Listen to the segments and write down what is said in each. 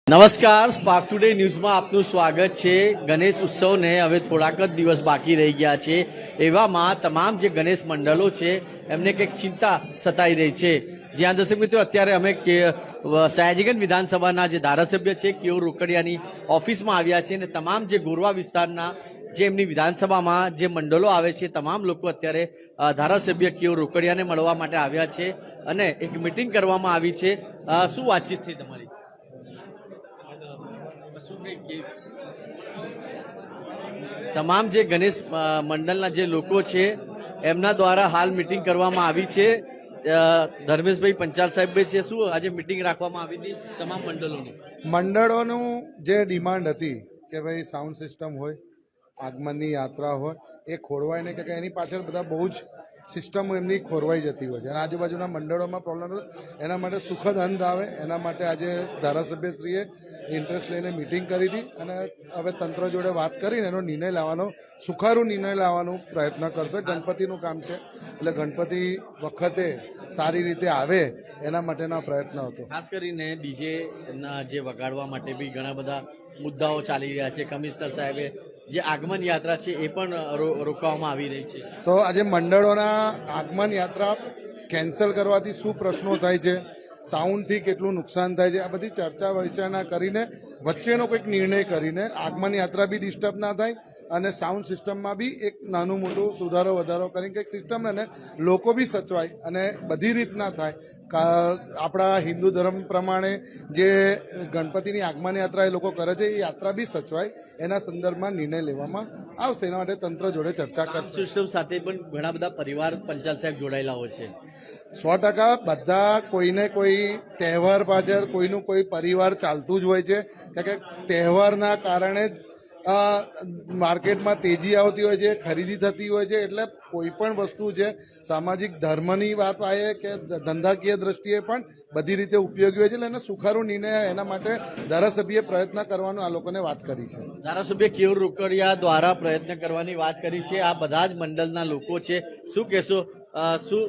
નમસ્કાર, spark today ન્યૂઝમાં આપનું સ્વાગત છે। ગણેશ ઉત્સવને હવે થોડાક જ દિવસ બાકી રહી ગયા છે। એવામાં તમામ જે ગણેશ મંડળો છે એમને કંઈક ચિંતા સતાઈ રહી છે। જ્યાં દર્શક મિત્રો અત્યારે અમે સયાજીગંજ વિધાનસભાના જે ધારાસભ્ય છે કેયુર રોકડિયાની ઓફિસમાં આવ્યા છે અને તમામ જે ગોરવા વિસ્તારના જે એમની વિધાનસભામાં જે મંડળો આવે છે તમામ લોકો અત્યારે ધારાસભ્ય કેયુર રોકડિયાને મળવા માટે આવ્યા છે અને એક મિટિંગ કરવામાં આવી છે। શું વાતચીત થઈ તમારી? તમામ જે ગણેશ મંડળના જે લોકો છે એમના દ્વારા હાલ મિટિંગ કરવામાં આવી છે। ધર્મેશભાઈ પંચાલ સાહેબ છે, શું આજે મિટિંગ રાખવામાં આવી હતી તમામ મંડળોનું જે ડિમાન્ડ હતી કે ભાઈ સાઉન્ડ સિસ્ટમ હોય, આગમનની યાત્રા હોય, એ ખોરવાય નહીં કે એની પાછળ બધા બહુ જ સિસ્ટમ એમની ખોરવાઈ જતી હોય છે અને આજુબાજુના મંડળોમાં પ્રોબ્લેમ થતો, એના માટે સુખદ અંત આવે એના માટે આજે ધારાસભ્યશ્રીએ ઇન્ટરેસ્ટ લઈને મિટિંગ કરી હતી અને હવે તંત્ર જોડે વાત કરીને એનો નિર્ણય લાવવાનો, સુખારું નિર્ણય લાવવાનો પ્રયત્ન કરશે। ગણપતિનું કામ છે એટલે ગણપતિ વખતે સારી રીતે આવે એના માટેનો પ્રયત્ન હતો। ખાસ કરીને ડીજે ના જે વગાડવા માટે બી ઘણા બધા મુદ્દાઓ ચાલી રહ્યા છે। કમિશનર સાહેબે જે આગમન યાત્રા છે એ પણ રોકવામાં આવી રહી છે। તો આજે મંડળોના આગમન યાત્રા કેન્સલ કરવાથી શું પ્રશ્નો થાય છે, સાઉન્ડથી કેટલું નુકસાન થાય છે, આ બધી ચર્ચા વિચારણા કરીને વચ્ચેનો કોઈક નિર્ણય કરીને આગમન યાત્રા બી ડિસ્ટર્બ ના થાય અને સાઉન્ડ સિસ્ટમમાં બી એક નાનું મોટું સુધારો વધારો કરીને કંઈક સિસ્ટમ ને લોકો બી સચવાય અને બધી રીતના થાય। આપણા હિન્દુ ધર્મ પ્રમાણે જે ગણપતિની આગમન યાત્રા એ લોકો કરે છે એ યાત્રા બી સચવાય એના સંદર્ભમાં નિર્ણય લેવામાં આવશે। એના માટે તંત્ર જોડે ચર્ચા કરશે। સિસ્ટમ સાથે પણ ઘણા બધા પરિવાર પંચાલ સાહેબ જોડાયેલા હોય છે। 100% બધા કોઈને કોઈ તહેવાર પાછળ કોઈનું કોઈ પરિવાર ચાલતું જ હોય છે કારણ કે તહેવારના કારણે જ માર્કેટમાં તેજી આવતી હોય છે, ખરીદી થતી હોય છે। એટલે કોઈ પણ વસ્તુ છે સામાજિક ધર્મની વાત આવે કે ધંધાકીય દ્રષ્ટિએ પણ બધી રીતે ઉપયોગી હોય છે એટલે એને સુખારું નિર્ણય એના માટે ધારાસભ્યએ પ્રયત્ન કરવાનો આ લોકોને વાત કરી છે। ધારાસભ્ય કેયુર રોકડિયા દ્વારા પ્રયત્ન કરવાની વાત કરી છે। આ બધા જ મંડળના લોકો છે, શું કહેશો? શું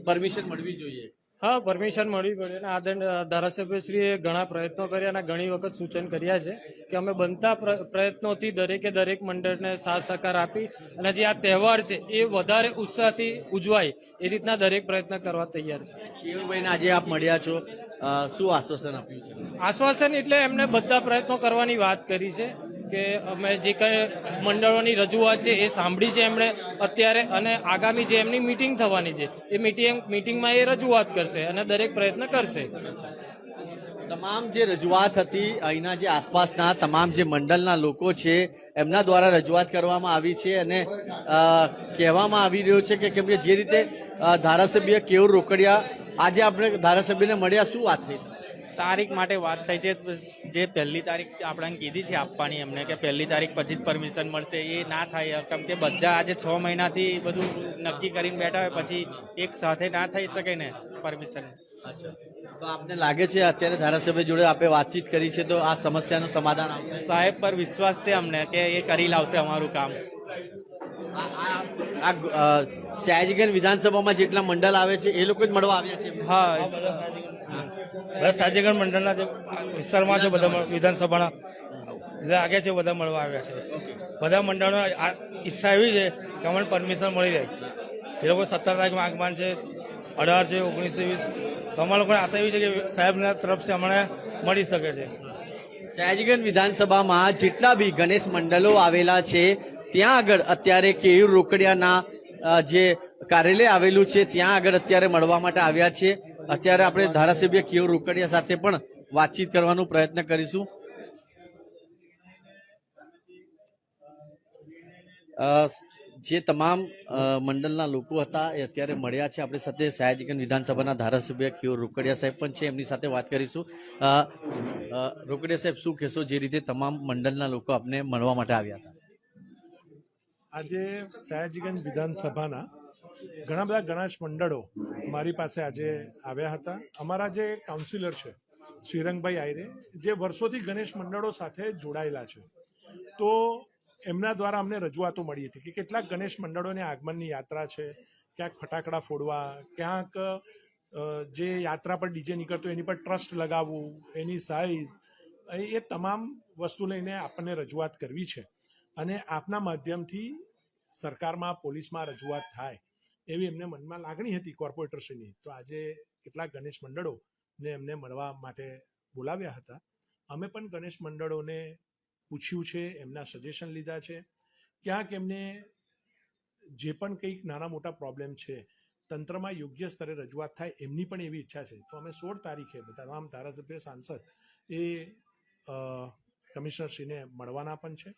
પરમિશન મળવી જોઈએ? હા, પરમિશન મળવી પડે અને ધારાસભ્યશ્રીએ ઘણા પ્રયત્નો કર્યા અને ઘણી વખત સૂચન કર્યા છે કે અમે બનતા પ્રયત્નોથી દરેકે દરેક મંડળને સાથ સહકાર આપી અને જે આ તહેવાર છે એ વધારે ઉત્સાહથી ઉજવાય એ રીતના દરેક પ્રયત્ન કરવા તૈયાર છે। કેયુરભાઈને આજે આપ મળ્યા છો, શું આશ્વાસન આપ્યું છે? આશ્વાસન એટલે એમને બધા પ્રયત્નો કરવાની વાત કરી છે કે અમે જે કંઈ મંડળોની રજૂઆત છે એ સાંભળી છે એમણે અત્યારે અને આગામી જે એમની મિટિંગ થવાની છે એ મિટિંગમાં એ રજૂઆત કરશે અને દરેક પ્રયત્ન કરશે। તમામ જે રજૂઆત હતી અહીંના જે આસપાસના તમામ જે મંડળના લોકો છે એમના દ્વારા રજૂઆત કરવામાં આવી છે અને કહેવામાં આવી રહ્યું છે કે કેમ કે જે રીતે ધારાસભ્ય કેયુર રોકડિયા આજે આપણે ધારાસભ્યને મળ્યા, શું વાત થઈ? તારીખ માટે વાત થઈ છે, જે પહેલી તારીખ આપણને કીધી છે આપવાની એમને કે પહેલી તારીખ પછી જ પરમિશન મળશે, એ ના થાય કેમ કે બધા આજે 6 મહિનાથી બધું નક્કી કરીને બેઠા હોય પછી એક સાથે ના થઈ શકે ને પરમિશન। અચ્છા, તો આપને લાગે છે અત્યારે ધારાસભ્ય જોડે આપણે વાતચીત કરી છે તો આ સમસ્યાનું સમાધાન આવશે? સાહેબ પર વિશ્વાસ છે અમને કે એ કરી લાવશે અમારું કામ। સયાજીગંજ વિધાનસભામાં જેટલા મંડળ આવે છે એ લોકો જ મળવા આવ્યા છે? હા, બધા સયાજીગંજ મંડળના જે વિસ્તારમાં છે બધા વિધાનસભાના આગે છે બધા મળવા આવ્યા છે। બધા મંડળો ઈચ્છા એવી છે કે અમને પરમિશન મળી જાય। એ લોકો 17 તારીખમાં આગમન છે, 18 છે, 19, 20 તો અમારા લોકોને આશા એવી છે કે સાહેબના તરફથી અમને મળી શકે છે। સયાજીગંજ વિધાનસભામાં જેટલા બી ગણેશ મંડળો આવેલા છે ત્યાં આગળ અત્યારે કેયુર રોકડિયાના જે કાર્યાલય આવેલું છે ત્યાં આગળ અત્યારે મળવા માટે આવ્યા છે। અત્યારે આપણે ધારાસભ્ય કેયુર રોકડિયા સાથે પણ વાતચીત કરવાનો પ્રયત્ન કરીશું। જે તમામ મંડળના લોકો હતા એ અત્યારે મળ્યા છે આપણી સાથે। સયાજીગંજ વિધાનસભાના ધારાસભ્ય કેયુર રોકડિયા સાહેબ પણ છે, એમની સાથે વાત કરીશું। રોકડિયા સાહેબ, શું કહેશો જે રીતે તમામ મંડળના લોકો આપને મળવા માટે આવ્યા હતા? આજે સયાજીગંજ વિધાનસભાના ઘણા બધા ગણેશ મંડળો મારી પાસે આજે આવ્યા હતા। અમારા જે કાઉન્સિલર છે શ્રીરંગભાઈ આયરે, જે વર્ષોથી ગણેશ મંડળો સાથે જોડાયેલા છે, તો એમના દ્વારા અમને રજૂઆતો મળી હતી કે કેટલાક ગણેશ મંડળોની આગમનની યાત્રા છે, ક્યાંક ફટાકડા ફોડવા, ક્યાંક જે યાત્રા પર ડીજે નીકળતું એની પર ટ્રસ્ટ લગાવવું, એની સાઇઝ એ તમામ વસ્તુ લઈને આપણને રજૂઆત કરવી છે અને આપના માધ્યમથી સરકારમાં પોલીસમાં રજૂઆત થાય એવી એમને મનમાં લાગણી હતી કોર્પોરેટરશ્રીની. તો આજે કેટલાક ગણેશ મંડળોને એમને મળવા માટે બોલાવ્યા હતા. અમે પણ ગણેશ મંડળોને પૂછ્યું છે, એમના સજેશન લીધા છે. ક્યાંક એમને જે પણ કંઈક નાના મોટા પ્રોબ્લેમ છે તંત્રમાં યોગ્ય સ્તરે રજૂઆત થાય એમની પણ એવી ઈચ્છા છે. તો અમે 16 તારીખે તમામ ધારાસભ્ય સાંસદ એ કમિશનરશ્રીને મળવાના પણ છે.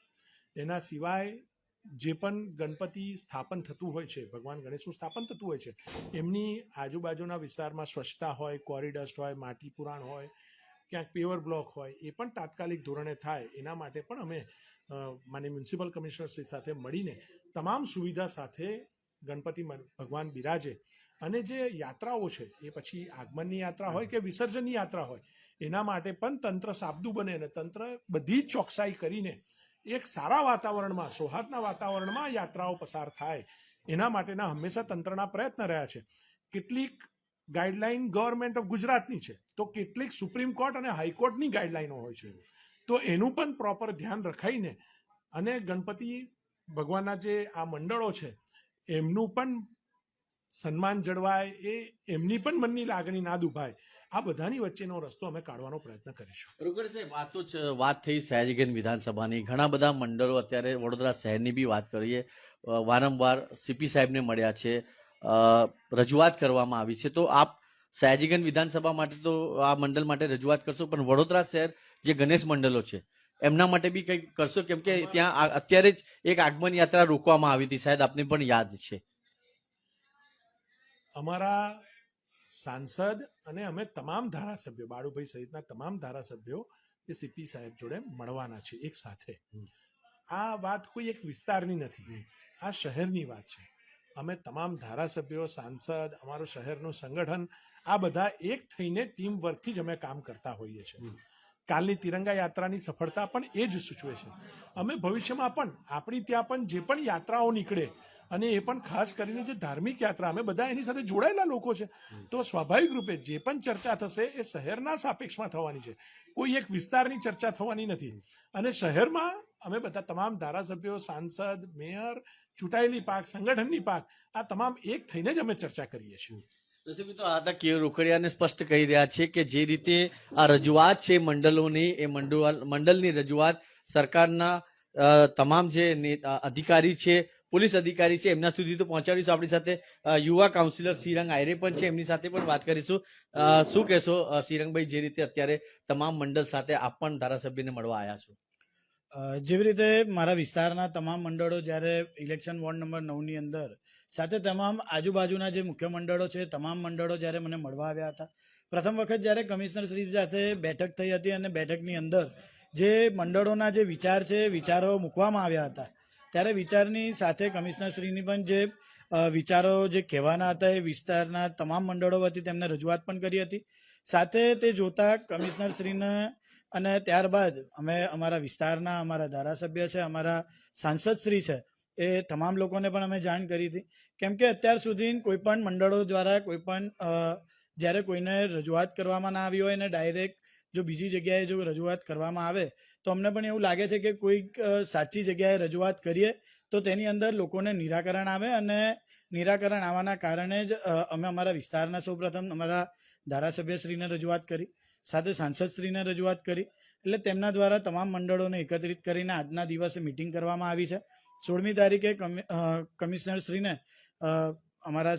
એના સિવાય જે પણ ગણપતિ સ્થાપન થતું હોય છે, ભગવાન ગણેશનું સ્થાપન થતું હોય છે, એમની આજુબાજુના વિસ્તારમાં સ્વચ્છતા હોય, કોરિડસ્ટ હોય, માટી પુરાણ હોય, ક્યાંક પેવર બ્લોક હોય, એ પણ તાત્કાલિક ધોરણે થાય એના માટે પણ અમે માનનીય મ્યુનિસિપલ કમિશનરશ્રી સાથે મળીને તમામ સુવિધા સાથે ગણપતિ ભગવાન બિરાજે અને જે યાત્રાઓ છે એ પછી આગમનની યાત્રા હોય કે વિસર્જનની યાત્રા હોય એના માટે પણ તંત્ર સાબદું બને અને તંત્ર બધી જ ચોકસાઈ કરીને એક સારા વાતાવરણમાં, સૌહાર્દના વાતાવરણમાં યાત્રાઓ પસાર થાય એના માટેના હંમેશા તંત્રના પ્રયત્ન રહ્યા છે. કેટલીક ગાઈડલાઈન ગવર્મેન્ટ ઓફ ગુજરાતની છે, તો કેટલીક સુપ્રીમ કોર્ટ અને હાઈકોર્ટની ગાઈડલાઈનો હોય છે. તો એનું પણ પ્રોપર ધ્યાન રખાઈને અને ગણપતિ ભગવાનના જે આ મંડળો છે એમનું પણ સન્માન જળવાય, એ એમની પણ મનની લાગણી ના દુભાય, આ બધાની વચ્ચેનો રસ્તો અમે કાઢવાનો પ્રયત્ન કરીશું. રોકડિયા સાહેબ, આ તો વાત થઈ સયાજીગંજ વિધાનસભાની. ઘણા બધા મંડળો અત્યારે વડોદરા શહેરની બી વાત કરીએ, વારંવાર સીપી સાહેબને મળ્યા છે, રજૂઆત કરવામાં આવી છે. તો આપ સયાજીગંજ વિધાનસભા માટે તો આ મંડળ માટે રજૂઆત કરશો, પણ વડોદરા શહેર જે ગણેશ મંડળો છે એમના માટે બી કંઈક કરશો? કેમ કે ત્યાં અત્યારે જ એક આગમન યાત્રા રોકવામાં આવી હતી, શાયદ આપને પણ યાદ છે. અમારા સાંસદ અને અમે તમામ ધારાસભ્યો, બાળુભાઈ સહિતના તમામ ધારાસભ્યો એ સીપી સાહેબ જોડે મળવાના છે એક સાથે. આ વાત કોઈ એક વિસ્તારની નથી, આ શહેરની વાત છે. અમે તમામ ધારાસભ્યો, સાંસદ, અમારું શહેરનું સંગઠન, આ બધા એક થઈને ટીમ વર્કથી જ અમે કામ કરતા હોઈએ છીએ. કાલની તિરંગા યાત્રાની સફળતા પણ એ જ સૂચવે છે. અમે ભવિષ્યમાં પણ આપણી ત્યાં પણ જે પણ યાત્રાઓ નીકળે, અને એ પણ ખાસ કરીને જે ધાર્મિક યાત્રા, અમે બધા એની સાથે જોડાયેલા લોકો છે, તો સ્વાભાવિક રૂપે જે પણ ચર્ચા થશે એ શહેરના સાપેક્ષમાં થવાની છે, કોઈ એક વિસ્તારની ચર્ચા થવાની નથી. અને શહેરમાં અમે બધા તમામ ધારાસભ્યો, સાંસદ, મેયર, ચૂંટાયેલી પાક, સંગઠનની પાક, આ તમામ એક થઈને જ અમે ચર્ચા કરીએ છીએ. દર્શક મિત્રો, આ હતા કેયુર રોકડિયાને સ્પષ્ટ કહી રહ્યા છે કે જે રીતે આ રજૂઆત છે મંડળોની, એ મંડળની રજૂઆત સરકારના તમામ જે અધિકારી છે, પોલીસ અધિકારી છે, એમના સુધી તો પહોંચાડીશું. આપણી સાથે યુવા કાઉન્સિલર શ્રીરંગ આયરે પણ છે, એમની સાથે પણ વાત કરીશું. શું કહેશો શ્રીરંગભાઈ, જે રીતે અત્યારે તમામ મંડળ સાથે આપ પણ ધારાસભ્યને મળવા આવ્યા છો? જેવી રીતે મારા વિસ્તારના તમામ મંડળો જ્યારે ઇલેક્શન વોર્ડ નંબર 9ની અંદર સાથે તમામ આજુબાજુના જે મુખ્ય મંડળો છે, તમામ મંડળો જ્યારે મને મળવા આવ્યા હતા. પ્રથમ વખત જ્યારે કમિશનર શ્રી સાથે બેઠક થઈ હતી અને બેઠકની અંદર જે મંડળોના જે વિચાર છે, વિચારો મૂકવામાં આવ્યા હતા, ત્યારે વિચારની સાથે કમિશનરશ્રીની પણ જે વિચારો જે કહેવાના હતા એ વિસ્તારના તમામ મંડળો વતી તેમને રજૂઆત પણ કરી હતી. સાથે તે જોતા કમિશનરશ્રીને અને ત્યારબાદ અમે અમારા વિસ્તારના અમારા ધારાસભ્ય છે, અમારા સાંસદશ્રી છે, એ તમામ લોકોને પણ અમે જાણ કરી હતી. કેમ કે અત્યાર સુધી કોઈ પણ મંડળો દ્વારા કોઈ પણ જ્યારે કોઈને રજૂઆત કરવામાં ના આવી હોય અને ડાયરેક્ટ જો બીજી જગ્યાએ જો રજૂઆત કરવામાં આવે તો અમને પણ એવું લાગે છે કે કોઈક સાચી જગ્યાએ રજૂઆત કરીએ તો તેની અંદર લોકોને નિરાકરણ આવે, અને નિરાકરણ આવવાના કારણે જ અમે અમારા વિસ્તારના સૌપ્રથમ અમારા ધારાસભ્યશ્રીને રજૂઆત કરી, સાથે સાંસદશ્રીને રજૂઆત કરી. એટલે તેમના દ્વારા તમામ મંડળોને એકત્રિત કરીને આજના દિવસે મિટિંગ કરવામાં આવી છે. 16મી તારીખે કમિશનરશ્રીને અમારા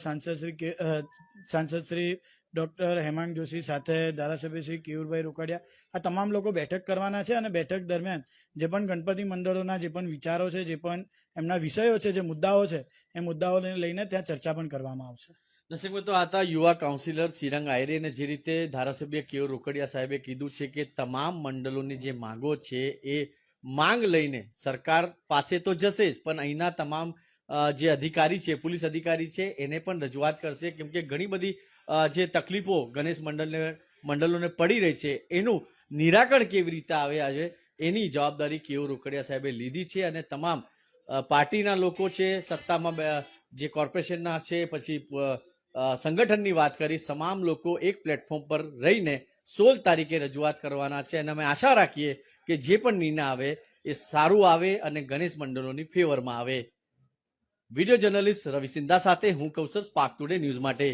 સાંસદશ્રી ડૉક્ટર હેમાંગ જોશી સાથે ધારાસભ્ય શ્રી કેયુરભાઈ રોકડિયા, આ તમામ લોકો બેઠક કરવાના છે. અને બેઠક દરમિયાન જે પણ ગણપતિ મંડળોના જે પણ વિચારો છે, જે પણ એમના વિષયો છે, જે મુદ્દાઓ છે, એ મુદ્દાઓને લઈને ત્યાં ચર્ચા પણ કરવામાં આવશે. દર્શક મિત્રો, આ હતા યુવા કાઉન્સિલર શ્રીરંગ આયરે, અને જે રીતે ધારાસભ્ય કેયુર રોકડિયા સાહેબે કીધું છે કે તમામ મંડળોની જે માંગો છે એ માંગ લઈને સરકાર પાસે તો જશે જ, પણ અહીંના તમામ જે અધિકારી છે, પોલીસ અધિકારી છે, એને પણ રજૂઆત કરશે. કેમ કે ઘણી બધી જે તકલીફો ગણેશ મંડળોને પડી રહી છે, એનું નિરાકરણ કેવી રીતે આવે છે એની જવાબદારી કેયુર રોકડિયા સાહેબે લીધી છે. અને તમામ પાર્ટીના લોકો છે, સત્તામાં જે કોર્પોરેશનના છે, પછી સંગઠનની વાત કરી, તમામ લોકો એક પ્લેટફોર્મ પર રહીને 16 તારીખે રજૂઆત કરવાના છે અને અમે આશા રાખીએ કે જે પણ નિર્ણય આવે એ સારું આવે અને ગણેશ મંડળોની ફેવરમાં આવે. વિડીયો જર્નલિસ્ટ રવિ સિંધા સાથે હું કૌશલ સ્પાર્ક ટુડે ન્યૂઝ માટે.